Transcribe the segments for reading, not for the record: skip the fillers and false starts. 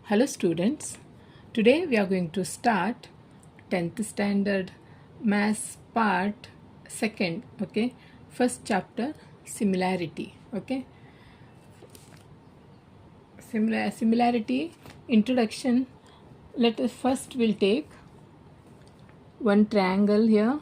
Hello students, today we are going to start 10th standard maths part 2nd, okay, first chapter similarity, okay, similarity introduction. Let us first we'll take one triangle here,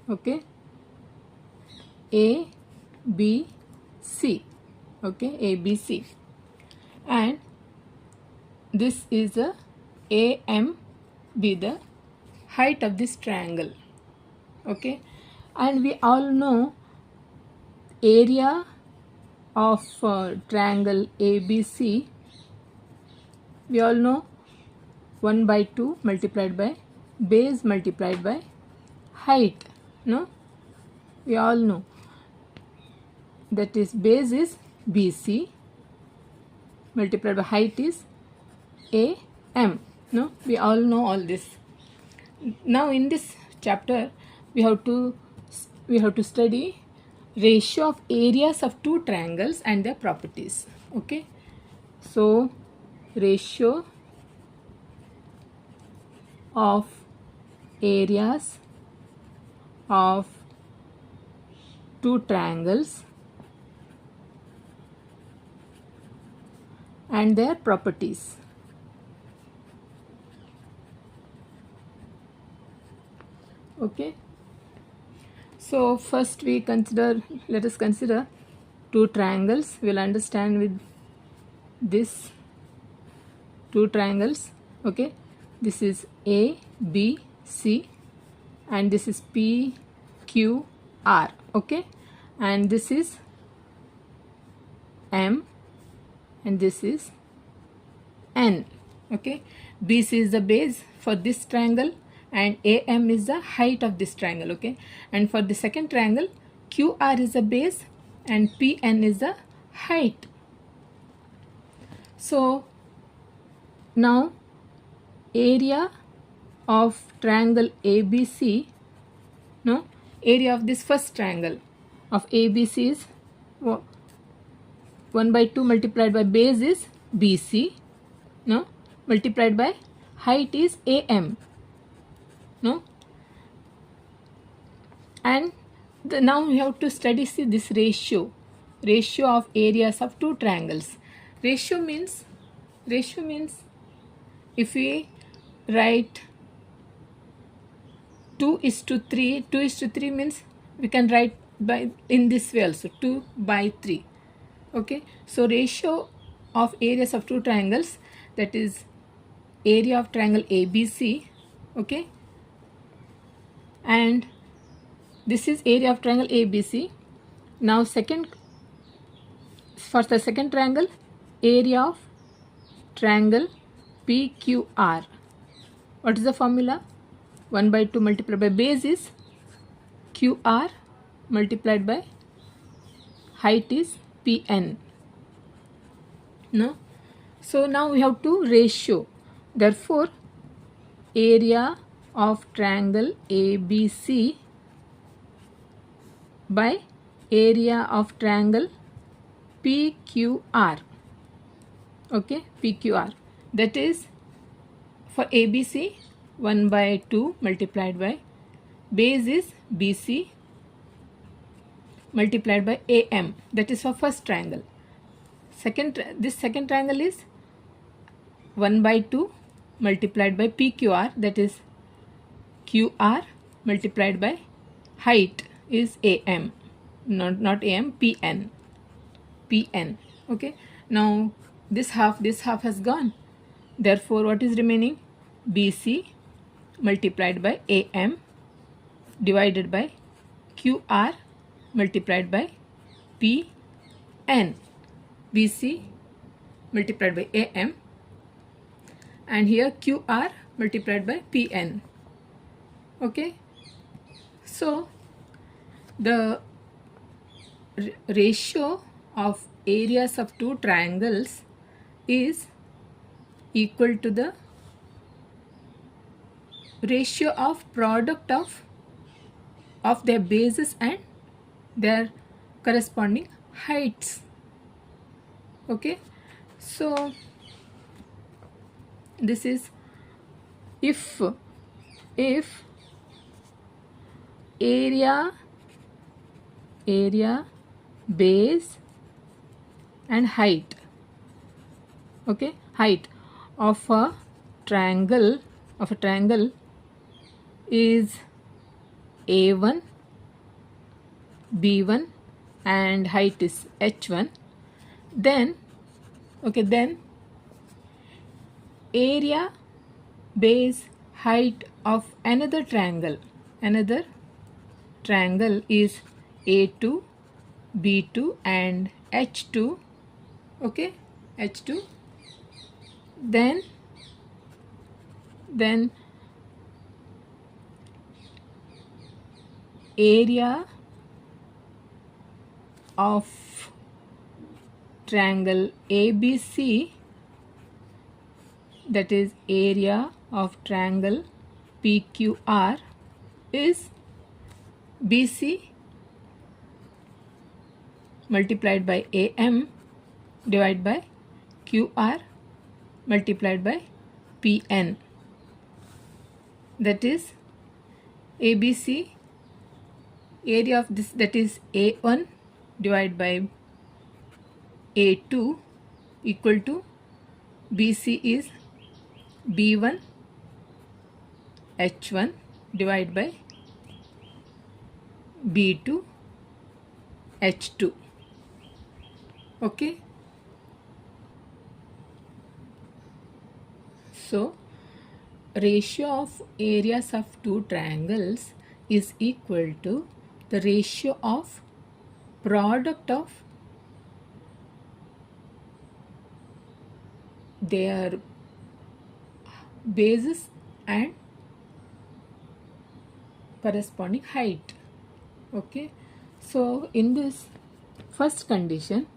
okay, A, B, C, okay, A, B, C, and this is a AM be the height of this triangle, okay, and we all know area of triangle ABC. We all know 1 by 2 multiplied by base multiplied by height. No, we all know that is base is BC multiplied by height is AM. No, we all know all this. Now in this chapter we have to study ratio of areas of two triangles and their properties, okay. So ratio of areas of two triangles and their properties. Okay, so first let us consider two triangles. We'll understand with this two triangles, okay. This is A, B, C, and this is P, Q, R, okay, and this is M, and this is N, okay. BC is the base for this triangle and AM is the height of this triangle, okay, and for the second triangle QR is the base and PN is the height. So now area of triangle ABC, no, area of this first triangle of ABC is 1 by 2 multiplied by base is BC, no, multiplied by height is AM, no, and now we have to study this ratio of areas of two triangles. Ratio means if we write 2:3 means we can write by in this way also 2/3, okay. So ratio of areas of two triangles, that is area of triangle ABC, okay, and this is area of triangle ABC. Now for the second triangle, area of triangle PQR. What is the formula? 1 by 2 multiplied by base is QR multiplied by height is PN, no. So now we have to ratio. Therefore area of triangle ABC by area of triangle PQR, okay, PQR, that is for ABC 1 by 2 multiplied by base is BC multiplied by AM, that is for first triangle. This second triangle is 1 by 2 multiplied by PQR, that is QR multiplied by height is AM, not AM, PN, okay. Now this half has gone, therefore what is remaining? BC multiplied by AM divided by QR multiplied by PN, BC multiplied by AM, and here QR multiplied by PN, okay. So the ratio of areas of two triangles is equal to the ratio of product of their bases and their corresponding heights, okay. So this is if area, base and height, okay, height of a triangle is A1, B1 and height is H1, then area, base, height of another triangle is A2, B2 and H2, okay, H2. Then area of triangle ABC, that is area of triangle PQR, is BC multiplied by AM divided by QR multiplied by PN, that is ABC area of this, that is A1 divided by A2 equal to BC is B1 H1 divided by B2 H2, okay. So ratio of areas of two triangles is equal to the ratio of product of their bases and corresponding height, okay. So in this first condition,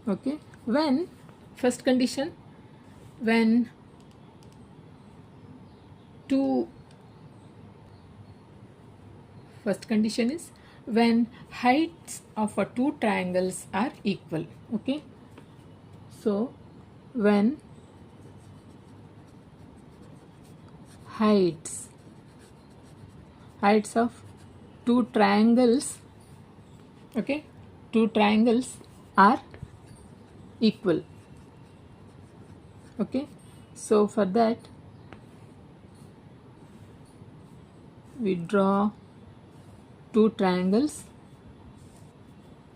okay, when first condition is when heights of a two triangles are equal, okay. So when heights of two triangles, okay, two triangles are equal, okay. So for that we draw two triangles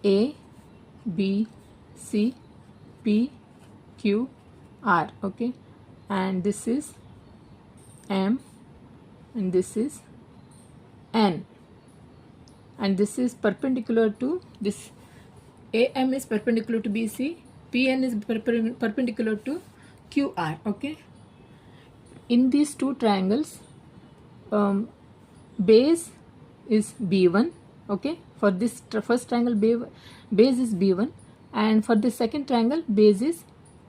A, B, C, P, Q, R, okay, and this is M and this is N, and this is perpendicular to this. AM is perpendicular to BC, PN is perpendicular to QR, okay. In these two triangles, base is B1, okay. For this first triangle, base is B1, and for the second triangle, base is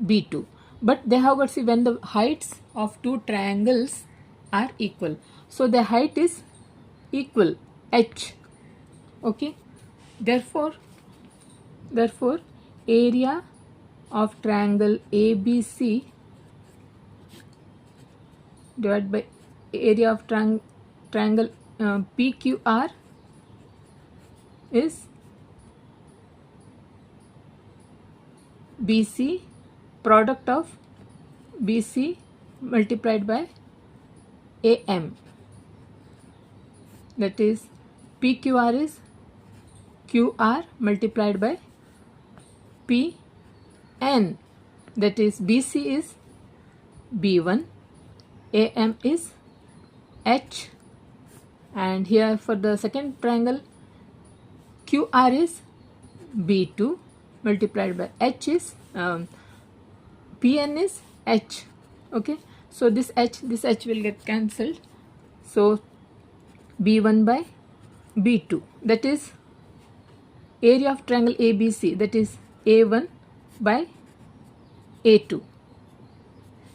B2. But they have got, see, when the heights of two triangles are equal, so the height is equal, H, okay. Therefore area of triangle ABC divided by area of triangle PQR is BC, product of BC multiplied by AM, that is PQR is QR multiplied by PN, that is BC is B1, AM is H, and here for the second triangle QR is B2 multiplied by H is PN is H, okay. So this H will get cancelled, so B1 by B2, that is area of triangle ABC, that is A1 by A2.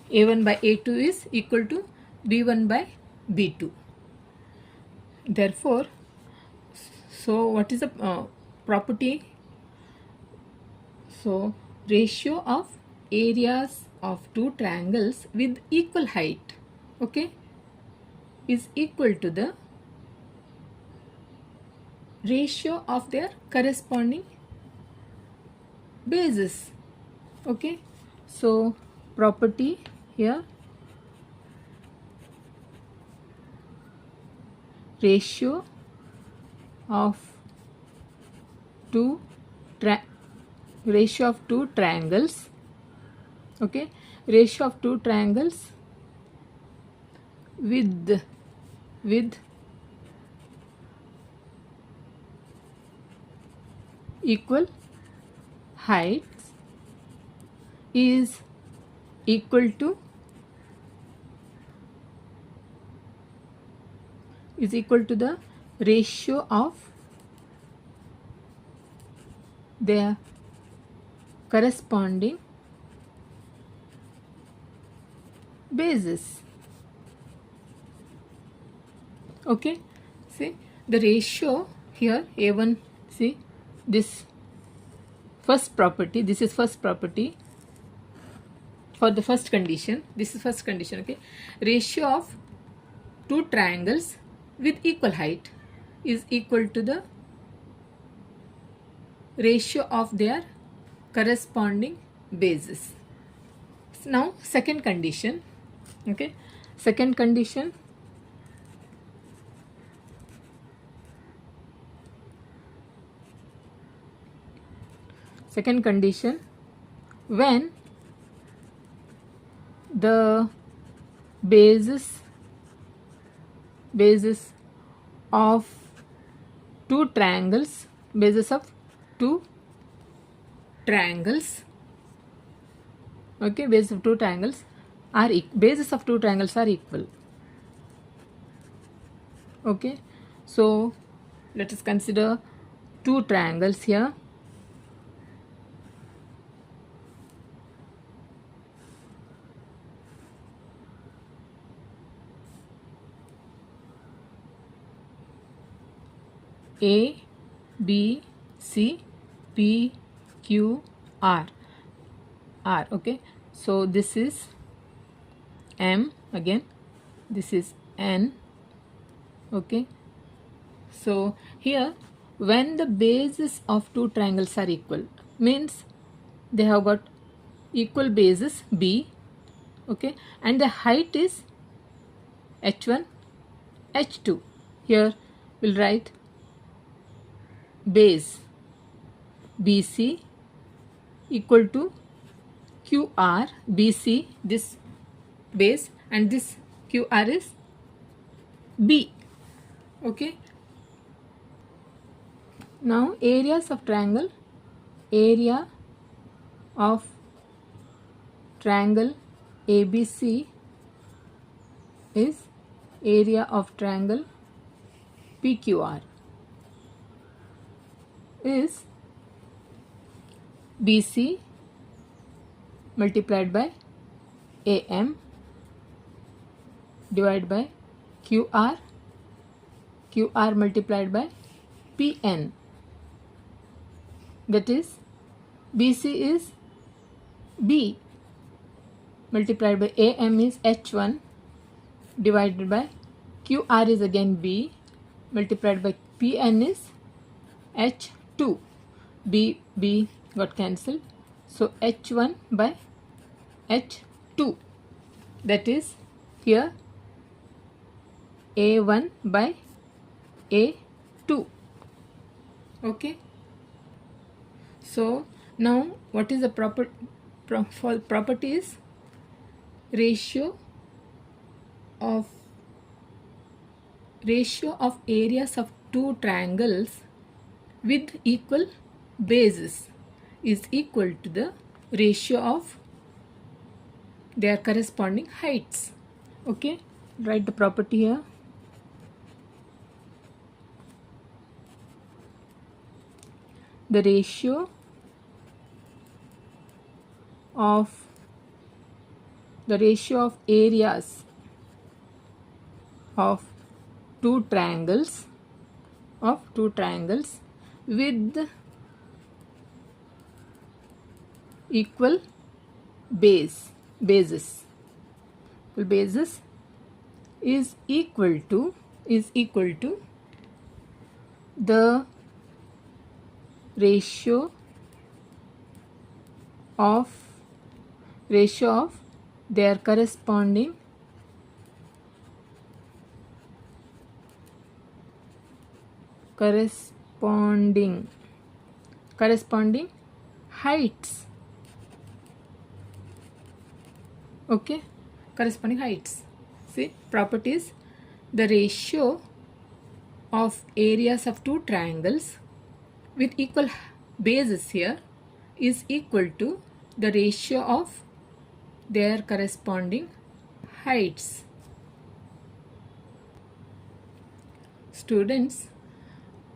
A1 by A2 is equal to B1 by B2. Therefore So what is the property? So ratio of areas of two triangles with equal height, okay, is equal to the ratio of their corresponding bases. Okay, so property here, ratio of two triangles, okay, ratio of two triangles with equal heights is equal to the ratio of their corresponding bases. Okay, see the ratio here, A1, see this first property, this is first property for the first condition, this is first condition, okay. Ratio of two triangles with equal height is equal to the ratio of their corresponding bases. Now second condition, okay, second condition, when the bases of two triangles, okay, bases of two triangles are equal. Okay, so let us consider two triangles here. A, B, C, P, Q, R. Okay, so this is M again, this is N. Okay, so here when the bases of two triangles are equal, means they have got equal bases B, okay, and the height is H1, H2. Here we'll write base BC equal to QR, BC this base and this QR is B. Okay, now areas of triangle, area of triangle ABC is area of triangle PQR is BC multiplied by AM divided by QR multiplied by PN, that is BC is B multiplied by AM is H1 divided by QR is again B multiplied by PN is H2. B got cancelled, so H1 by H2, that is here A1 by A2. Okay, so now what is the property is ratio of areas of two triangles with equal bases is equal to the ratio of their corresponding heights. Okay, write the property here. The ratio of areas of two triangles of two triangles with equal bases is equal to the ratio of their corresponding heights. Okay, corresponding heights. See, properties: the ratio of areas of two triangles with equal bases here is equal to the ratio of their corresponding heights. Students,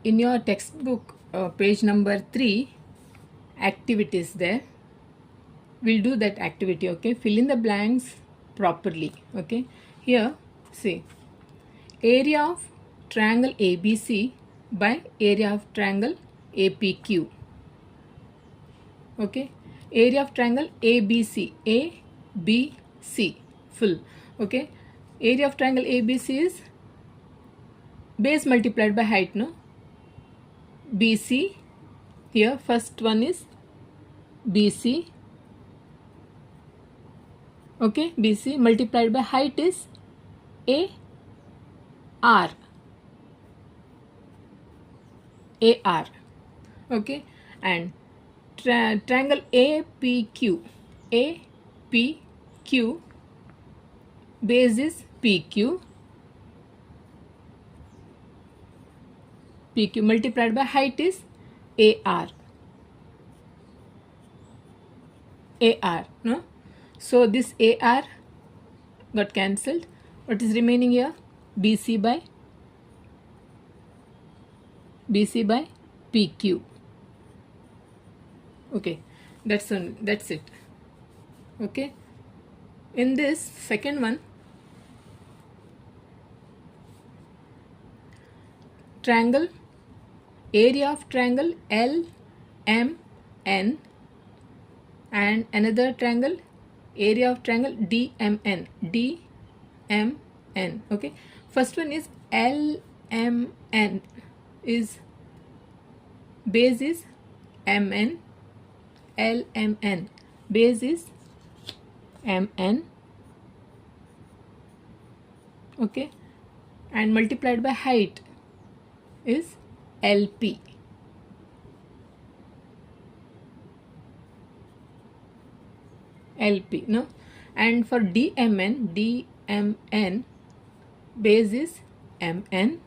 in your textbook, page number 3, activities there. We'll do that activity, okay? Fill in the blanks properly, okay? Here, see, area of triangle ABC by area of triangle APQ. Okay, area of triangle ABC, full. Okay, area of triangle ABC is base multiplied by height, no? BC, here first one is BC. Okay, BC multiplied by height is AR. Okay, and triangle APQ base is PQ multiplied by height is AR, no? So this AR got cancelled. What is remaining here? BC by PQ. Okay, that's it. Okay, in this second one, triangle, area of triangle LMN and another triangle, area of triangle DMN. Okay, first one is LMN, is base is MN, LMN, base is MN. Okay, and multiplied by height is LP. No? And for DMN base is MN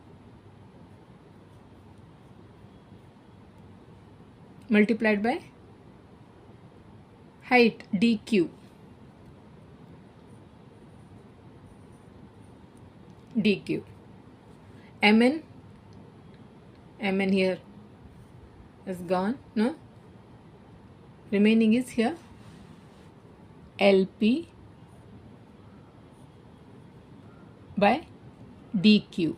multiplied by height DQ. MN here is gone, no? Remaining is here LP by DQ.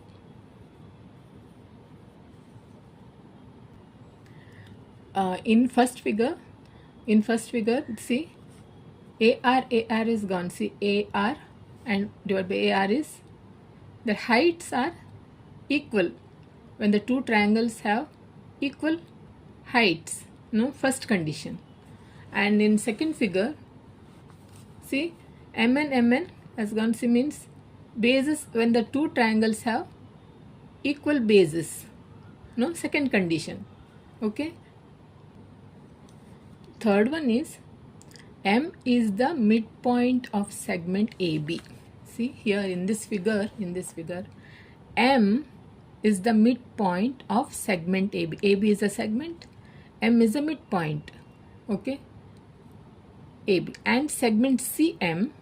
In first figure, see, AR is gone. See, AR and divided by AR is, the heights are equal when the two triangles have equal heights, no? First condition. And in second figure, see, MN has gone. See, means bases when the two triangles have equal bases, no? Second condition. Okay, third one is M is the midpoint of segment AB. See here in this figure, M is the midpoint of segment AB. AB is a segment, M is a midpoint. Okay, AB, and segment CM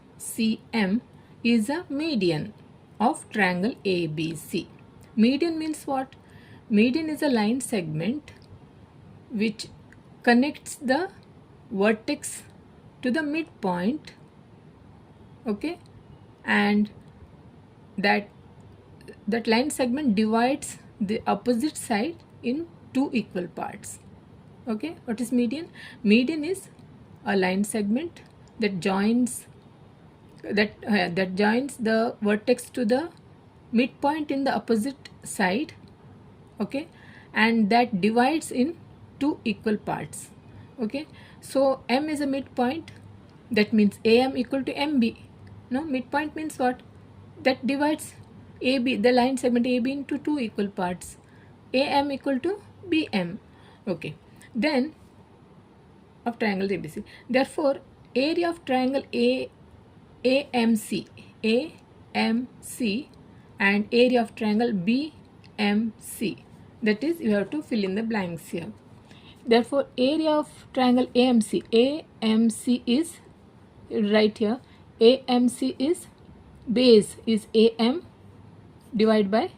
is a median of triangle ABC. Median means what? Median is a line segment which connects the vertex to the midpoint. Okay, and that line segment divides the opposite side in two equal parts. Okay, what is median? Median is a line segment that joins that joins the vertex to the midpoint in the opposite side. Okay, and that divides in two equal parts. Okay, so M is a midpoint, that means AM equal to MB. No, midpoint means what? That divides AB, the line segment AB, into two equal parts. AM equal to BM. Okay, then of triangle ABC. Therefore, area of triangle AMC and area of triangle BMC, that is, you have to fill in the blanks here. Therefore, area of triangle AMC is right here. AMC is base is AM divided by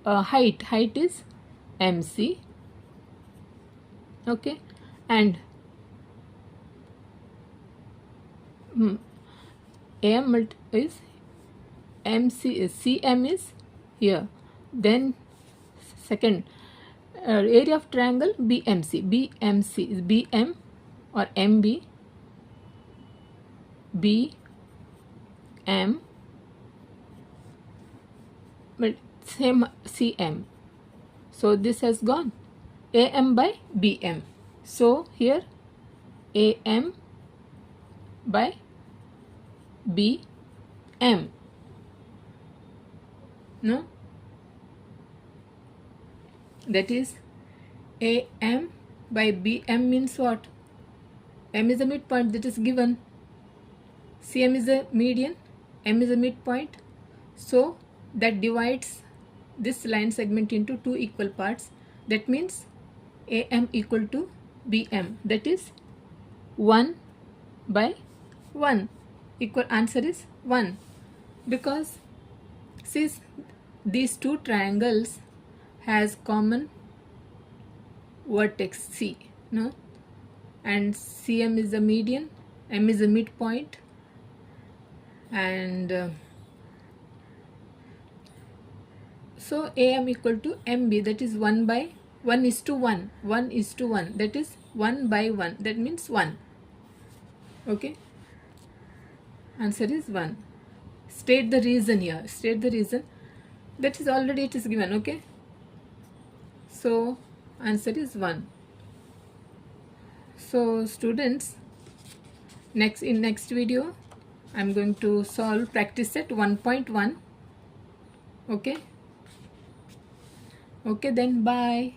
height is MC. Okay, and AM is MC is CM is here. Then second, area of triangle BMC is BM or MB, BM, but same CM. So this has gone AM by BM. So here AM by BM. No, that is AM by BM means what? M is a midpoint, that is given. CM is a median, M is a midpoint. So that divides this line segment into two equal parts. That means AM equal to BM, that is 1 by 1. Equal answer is 1, because since these two triangles has common vertex C, no, and CM is the median, M is the midpoint, and so AM equal to MB, that is 1 by 1 is to 1, 1 is to 1, that is 1 by 1, that means 1. Okay, answer is 1. State the reason here, state the reason. That is already it is given. Okay, so answer is 1. So students, in next video I am going to solve practice set 1.1. Okay, then bye.